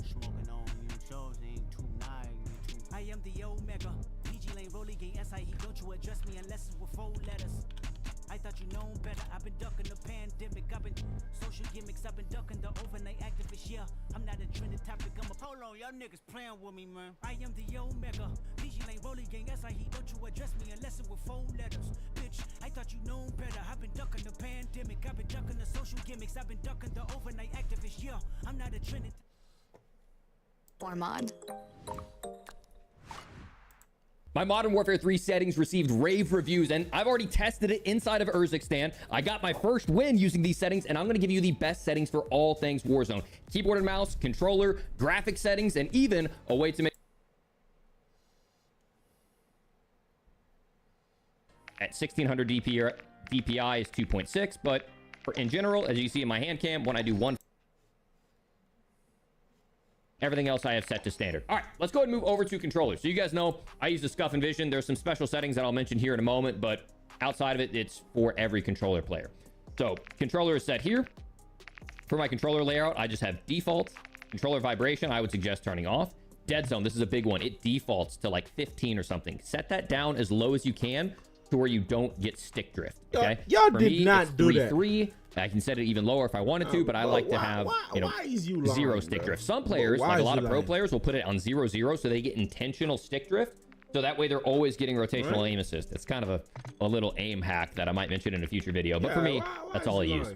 Smoking on your shows ain't tonight. I am the Omega. PG Lane Rolling Game SIE. Don't you address me unless it's with 4 letters. I thought you known better. I've been ducking the pandemic. I've been social gimmicks. I've been ducking the overnight activists. Yeah, I'm not a trending topic. I'm a hold on, y'all niggas playing with me, man. I am the Omega. PG Lane Rolling Gang SIE. Don't you address me unless it with 4 letters. Bitch, I thought you known better. I've been ducking the pandemic. I've been ducking the social gimmicks. I've been ducking the overnight activists. Yeah, I'm not a trending. More mod. My Modern Warfare 3 settings received rave reviews, and I've already tested it inside of Urzikstan. I got my first win using these settings, and I'm going to give you the best settings for all things Warzone. Keyboard and mouse, controller, graphic settings, and even a way to make... At 1600 DPI is 2.6, but in general, as you see in my hand cam, when I do one... Everything else I have set to standard. All right, let's go ahead and move over to controllers. So you guys know I use the Scuff and Vision. There's some special settings that I'll mention here in a moment, but outside of it, it's for every controller player. So controller is set here. For my controller layout, I just have default. Controller vibration, I would suggest turning off. Dead zone, this is a big one. It defaults to like 15 or something. Set that down as low as you can to where you don't get stick drift. Okay. Y'all did not do that. 3. I can set it even lower if I wanted to, but I like to have, you know, 0 stick drift. Some players, like a lot of pro players, will put it on 0-0 so they get intentional stick drift. So that way they're always getting rotational aim assist. It's kind of a little aim hack that I might mention in a future video. But for me, that's all I use.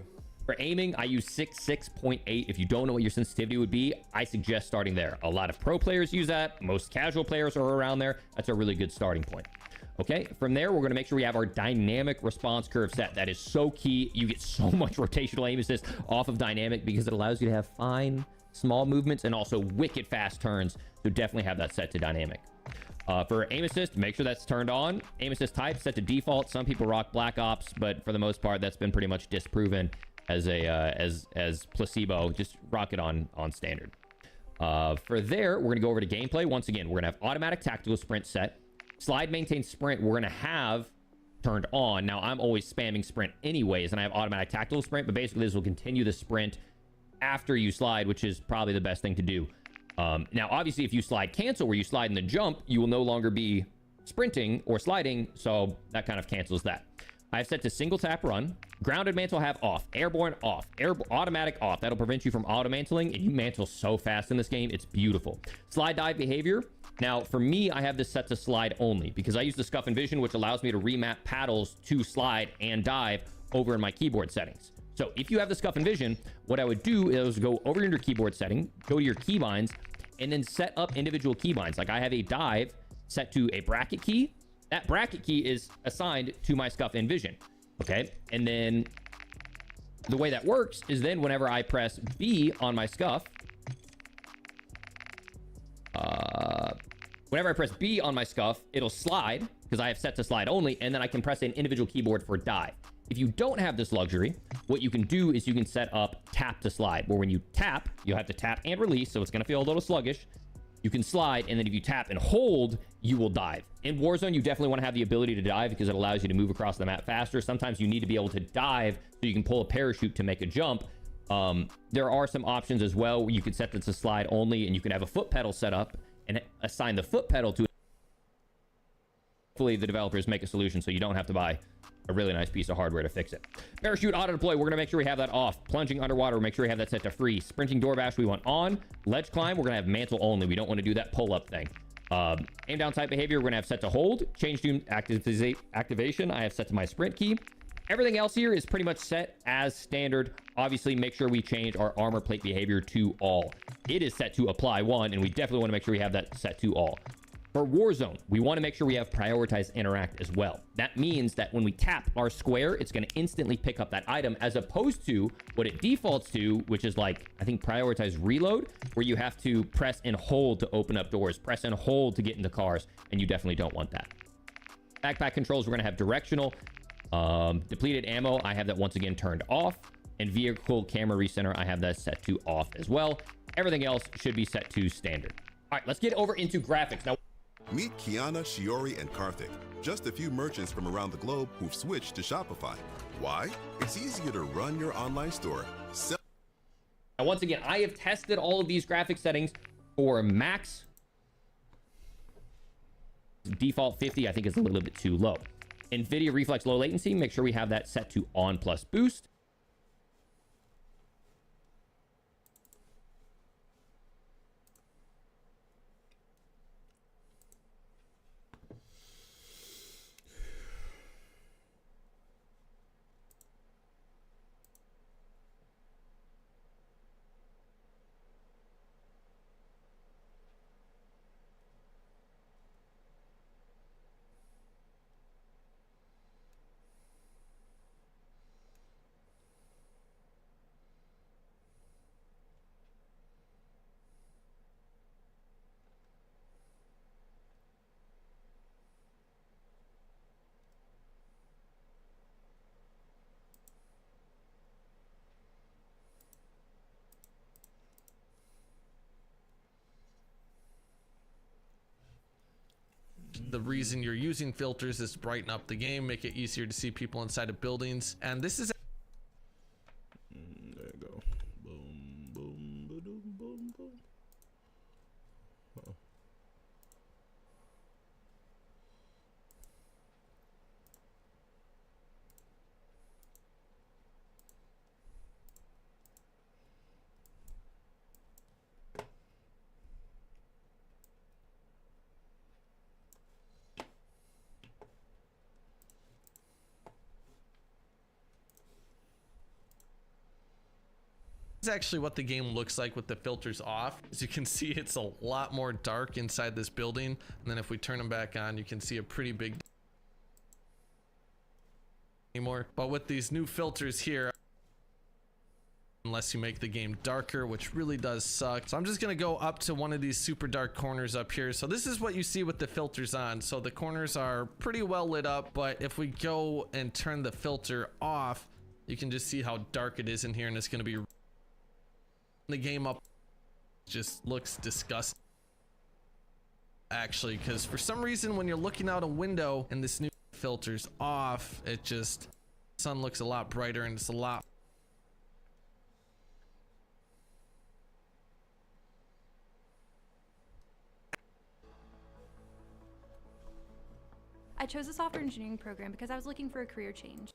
For aiming, I use 6.8. If you don't know what your sensitivity would be, I suggest starting there. A lot of pro players use that. Most casual players are around there. That's a really good starting point. Okay, from there, we're going to make sure we have our dynamic response curve set. That is so key. You get so much rotational aim assist off of dynamic because it allows you to have fine, small movements and also wicked fast turns. So definitely have that set to dynamic. For aim assist, make sure that's turned on. Aim assist type set to default. Some people rock Black Ops, but for the most part, that's been pretty much disproven as a as placebo. Just rock it on standard. For there, we're going to go over to gameplay. Once again, we're going to have automatic tactical sprint set. Slide, maintain, sprint, we're going to have turned on. Now, I'm always spamming sprint anyways, and I have automatic tactical sprint, but basically this will continue the sprint after you slide, which is probably the best thing to do. Now, obviously, if you slide cancel, where you slide in the jump, you will no longer be sprinting or sliding, so that kind of cancels that. I have set to single tap run. Grounded mantle have off. Airborne off. Automatic off. That'll prevent you from auto-mantling, and you mantle so fast in this game. It's beautiful. Slide dive behavior. Now, for me, I have this set to slide only because I use the Scuff and Vision, which allows me to remap paddles to slide and dive over in my keyboard settings. So if you have the Scuff and Vision, what I would do is go over into your keyboard setting, go to your keybinds, and then set up individual keybinds. Like I have a dive set to a bracket key. That bracket key is assigned to my Scuff and Vision. Okay. And then the way that works is then whenever I press B on my Scuff, whenever I press B on my Scuff, it'll slide. because I have set to slide only, and then I can press an individual keyboard for dive. If you don't have this luxury, what you can do is you can set up tap to slide, where when you tap, you'll have to tap and release, so it's going to feel a little sluggish. You can slide, and then if you tap and hold, you will dive. In Warzone, you definitely want to have the ability to dive because it allows you to move across the map faster. Sometimes you need to be able to dive so you can pull a parachute to make a jump. There are some options as well where you can set this to slide only, and you can have a foot pedal set up and assign the foot pedal to it. Hopefully the developers make a solution so you don't have to buy a really nice piece of hardware to fix it. Parachute auto deploy, we're gonna make sure we have that off. Plunging underwater, make sure we have that set to free. Sprinting door bash, we want on. Ledge climb, we're gonna have mantle only. We don't want to do that pull up thing. Aim down type behavior, we're gonna have set to hold. Change to activation, I have set to my sprint key. Everything else here is pretty much set as standard. Obviously, make sure we change our armor plate behavior to all. It is set to apply 1, and we definitely want to make sure we have that set to all. For Warzone, we want to make sure we have prioritize interact as well. That means that when we tap our square, it's going to instantly pick up that item, as opposed to what it defaults to, which is like, I think, prioritize reload, where you have to press and hold to open up doors, press and hold to get into cars, and you definitely don't want that. Backpack controls, we're going to have directional. Depleted ammo, I have that once again turned off. And vehicle camera recenter, I have that set to off as well. Everything else should be set to standard. All right, let's get over into graphics. Now, meet Kiana, Shiori, and Karthik, just a few merchants from around the globe who've switched to Shopify. Why? It's easier to run your online store. Now, once again, I have tested all of these graphic settings for max. Default 50, I think, is a little bit too low. NVIDIA Reflex low latency, make sure we have that set to on plus boost. The reason you're using filters is to brighten up the game, make it easier to see people inside of buildings. And this is there you go. Boom, boom, boom, boom, boom. Oh. This is actually what the game looks like with the filters off. As you can see, it's a lot more dark inside this building. And then if we turn them back on, you can see a pretty big anymore. But with these new filters here, unless you make the game darker, which really does suck. So I'm just gonna go up to one of these super dark corners up here. So this is what you see with the filters on. So the corners are pretty well lit up, but if we go and turn the filter off, you can just see how dark it is in here, and it's gonna be the game up. Just looks disgusting actually, because for some reason when you're looking out a window and this new filter's off, it just, sun looks a lot brighter and it's a lot. I chose a software engineering program because I was looking for a career change.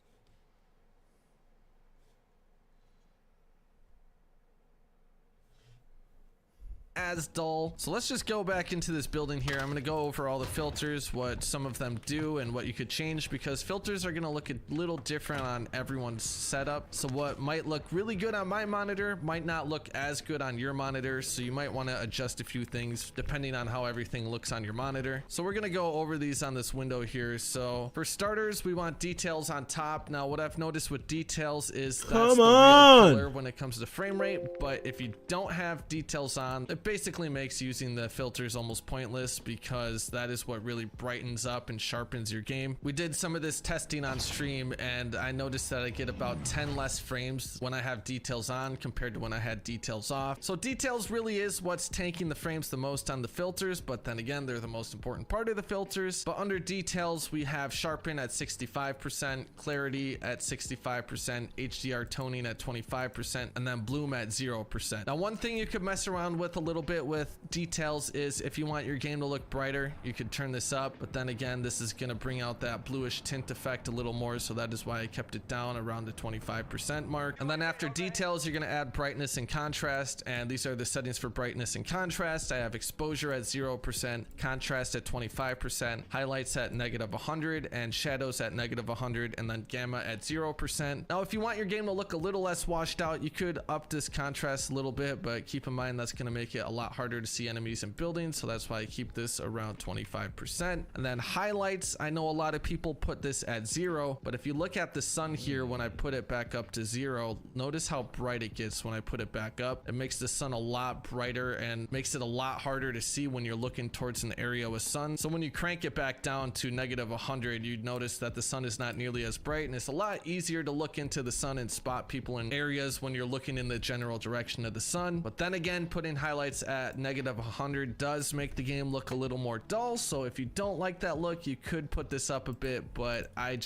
As dull. So let's just go back into this building here. I'm going to go over all the filters, what some of them do and what you could change, because filters are going to look a little different on everyone's setup. So what might look really good on my monitor might not look as good on your monitor. So you might want to adjust a few things depending on how everything looks on your monitor. So we're going to go over these on this window here. So for starters, we want details on top. Now what I've noticed with details is that's the real killer when it comes to frame rate. But if you don't have details on, it basically basically makes using the filters almost pointless because that is what really brightens up and sharpens your game. We did some of this testing on stream and I noticed that I get about 10 less frames when I have details on compared to when I had details off. So details really is what's tanking the frames the most on the filters, but then again, they're the most important part of the filters. But under details, we have sharpen at 65%, clarity at 65%, HDR toning at 25%, and then bloom at 0%. Now, one thing you could mess around with a little bit with details is if you want your game to look brighter, you could turn this up, but then again, this is gonna bring out that bluish tint effect a little more, so that is why I kept it down around the 25% mark. And then after details, you're gonna add brightness and contrast, and these are the settings for brightness and contrast. I have exposure at 0%, contrast at 25%, highlights at -100, and shadows at -100, and then gamma at 0%. Now, if you want your game to look a little less washed out, you could up this contrast a little bit, but keep in mind that's gonna make it a lot harder to see enemies in buildings, so that's why I keep this around 25%. And then highlights, I know a lot of people put this at 0, but if you look at the sun here when I put it back up to 0, notice how bright it gets when I put it back up. It makes the sun a lot brighter and makes it a lot harder to see when you're looking towards an area with sun. So when you crank it back down to -100, you'd notice that the sun is not nearly as bright, and it's a lot easier to look into the sun and spot people in areas when you're looking in the general direction of the sun. But then again, putting highlights at -100 does make the game look a little more dull, so if you don't like that look, you could put this up a bit, but I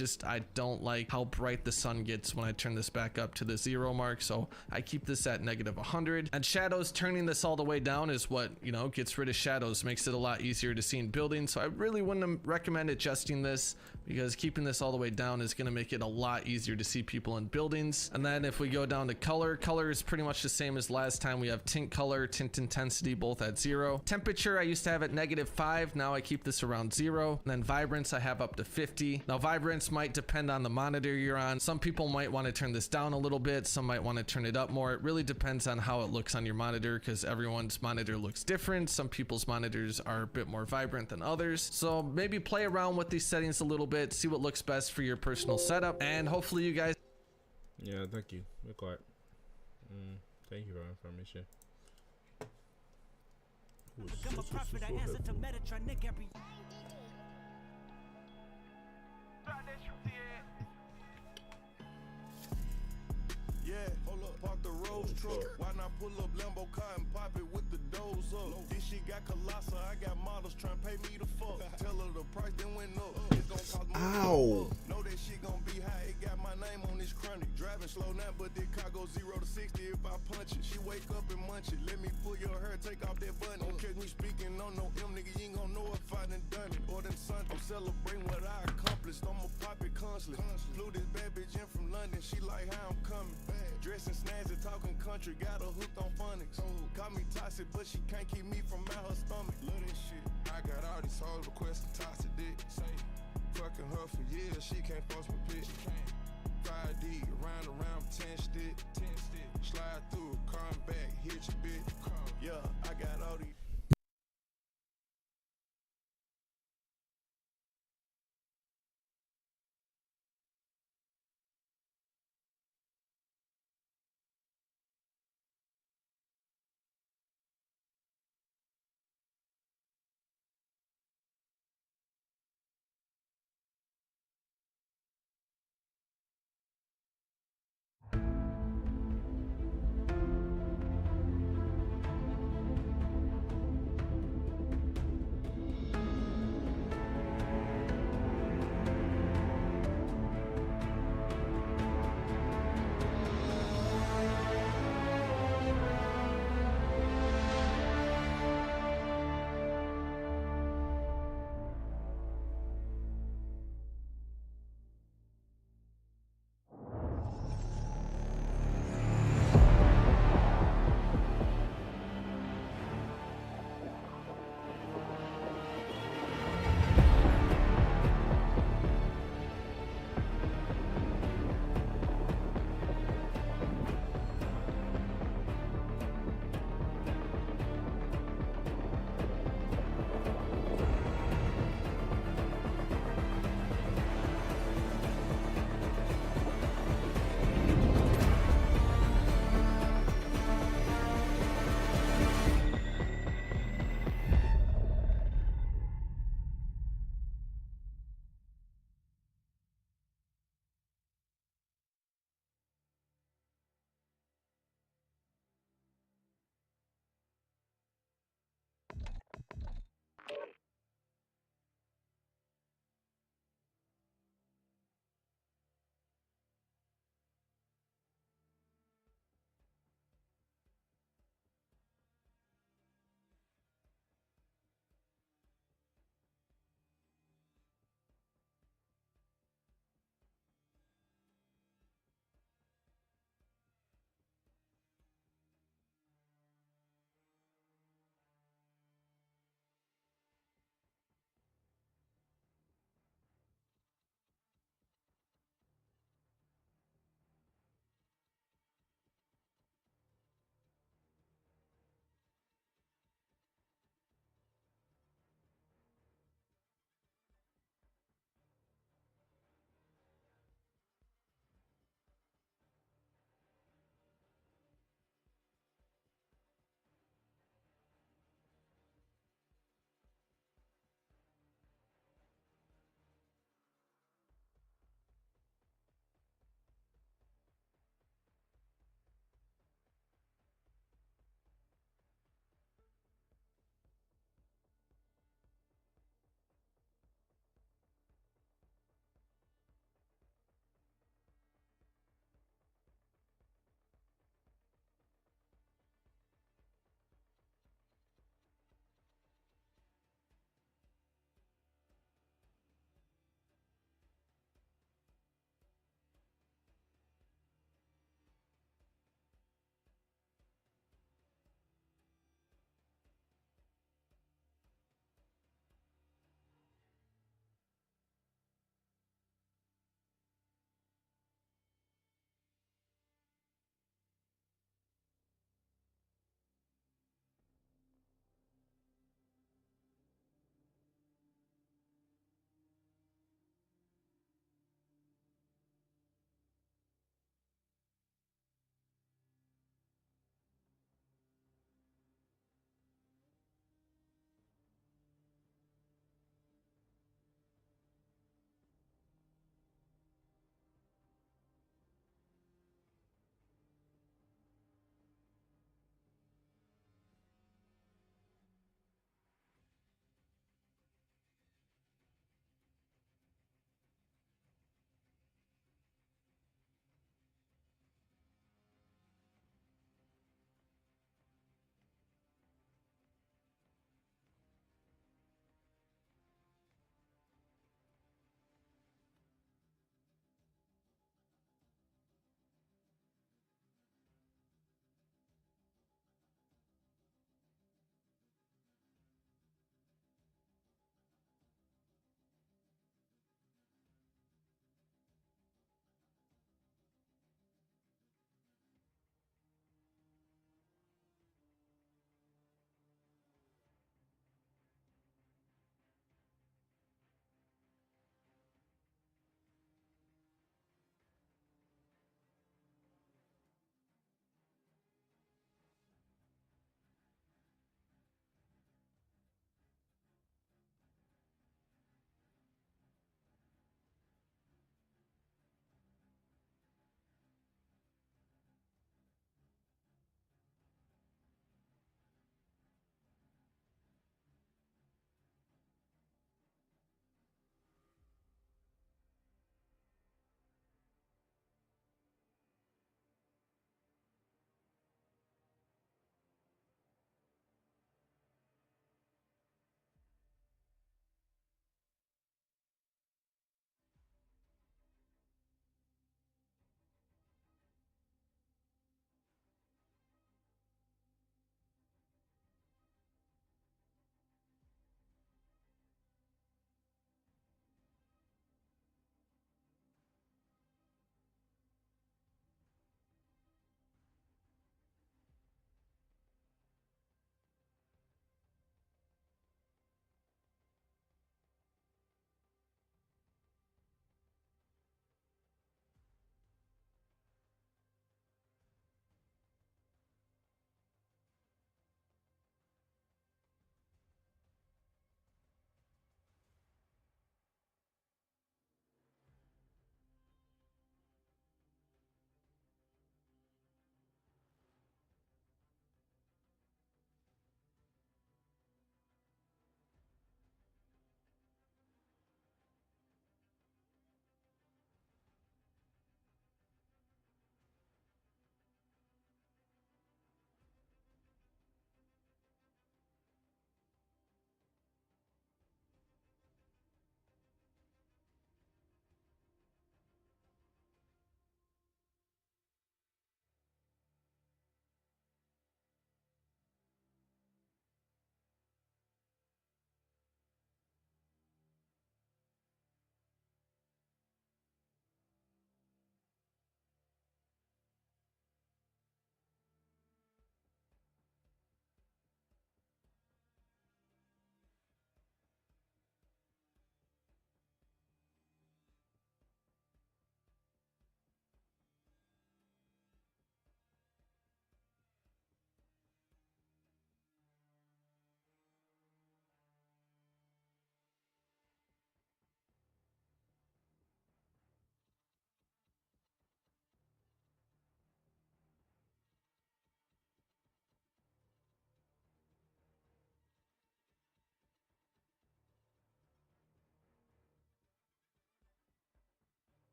don't like how bright the sun gets when I turn this back up to the 0 mark, so I keep this at -100. And shadows, turning this all the way down is what, you know, gets rid of shadows, makes it a lot easier to see in buildings, so I really wouldn't recommend adjusting this because keeping this all the way down is going to make it a lot easier to see people in buildings. And then if we go down to color is pretty much the same as last time. We have tint color, tint intensity, both at 0. Temperature, I used to have at -5, now I keep this around 0. And then vibrance, I have up to 50. Now vibrance might depend on the monitor you're on. Some people might want to turn this down a little bit, some might want to turn it up more. It really depends on how it looks on your monitor because everyone's monitor looks different. Some people's monitors are a bit more vibrant than others. So maybe play around with these settings a little bit, see what looks best for your personal setup, and hopefully you guys... Yeah, thank you. We're quiet. Thank you for the information. Become a prophet, I answer to Metatron, every... Yeah, hold up, park the Rose truck. Why not pull up Lambo car and pop it with the doors up? This shit got colossal, I got models trying to pay me the fuck. Tell her the price then went up. It's gonna cost me. Ow! Know that shit gonna be high, it got my name on this chronic. Driving slow now, but this car goes 0 to 60 if I punch it. She wake up and munch it. Let me pull your hair, take off that button. Don't catch me speaking on no M, nigga, you ain't gonna know if I done done it. Or them son, I'm celebrating what I accomplished. I'ma pop it constantly. Flew this bad bitch in from London, she like how I'm coming. Dressing snazzy, talking country, got her hooked on phonics. Call me toxic, but she can't keep me from out her stomach. Love this shit. I got all these hoes requesting toxic dick. Say, fucking her for years, she can't post my bitch. 5D, around, 10 stick. Slide through, come back, hit your bitch. Yeah, I got all these.